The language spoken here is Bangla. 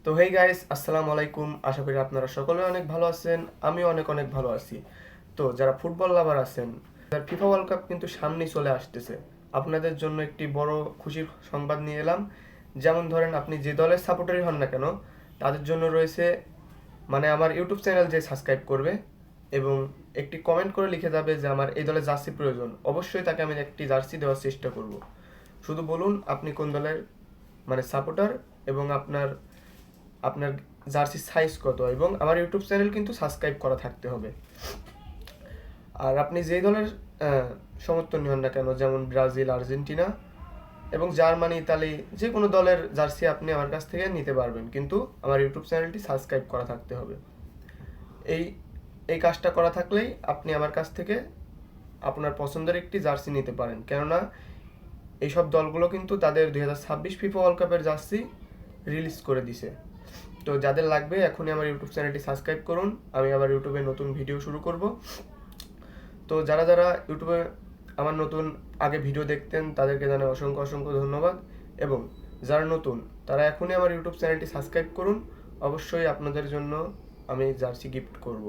তো হেই গাইস, আসসালামু আলাইকুম। আশা করি আপনারা সকলে অনেক ভালো আছেন। আমিও অনেক অনেক ভালো আছি। তো যারা ফুটবল লাভার আছেন, ফিফা ওয়ার্ল্ড কাপ কিন্তু সামনেই চলে আসতেছে। আপনাদের জন্য একটি বড় খুশির সংবাদ নিয়ে এলাম। যেমন ধরেন, আপনি যে দলের সাপোর্টারই হন না কেন, তাদের জন্য রয়েছে আমার ইউটিউব চ্যানেল যে সাবস্ক্রাইব করবে এবং একটি কমেন্ট করে লিখে যাবে যে আমার এই দলের জার্সি প্রয়োজন, অবশ্যই তাকে আমি একটি জার্সি দেওয়ার চেষ্টা করব। শুধু বলুন আপনি কোন দলের সাপোর্টার এবং আপনার আপনার জার্সির সাইজ কত, এবং আমার ইউটিউব চ্যানেল কিন্তু সাবস্ক্রাইব করা থাকতে হবে। আর আপনি যেই দলের সমর্থন হন না কেন, যেমন ব্রাজিল, আর্জেন্টিনা এবং জার্মানি, ইতালি, যে কোনো দলের জার্সি আপনি আমার কাছ থেকে নিতে পারবেন, কিন্তু আমার ইউটিউব চ্যানেলটি সাবস্ক্রাইব করা থাকতে হবে। এই এই কাজটা করা থাকলেই আপনি আমার কাছ থেকে আপনার পছন্দের একটি জার্সি নিতে পারেন। কেননা এইসব দলগুলো কিন্তু তাদের 2026 ফিফা ওয়ার্ল্ড কাপের জার্সি রিলিজ করে দিছে। তো যাদের লাগবে এখনই আমার ইউটিউব চ্যানেলটি সাবস্ক্রাইব করুন। আমি আবার ইউটিউবে নতুন ভিডিও শুরু করব। তো যারা যারা ইউটিউবে আমার নতুন আগে ভিডিও দেখতেন তাদেরকে জানাই অসংখ্য অসংখ্য ধন্যবাদ, এবং যারা নতুন তারা এখনই আমার ইউটিউব চ্যানেলটি সাবস্ক্রাইব করুন। অবশ্যই আপনাদের জন্য আমি জার্সি গিফট করব।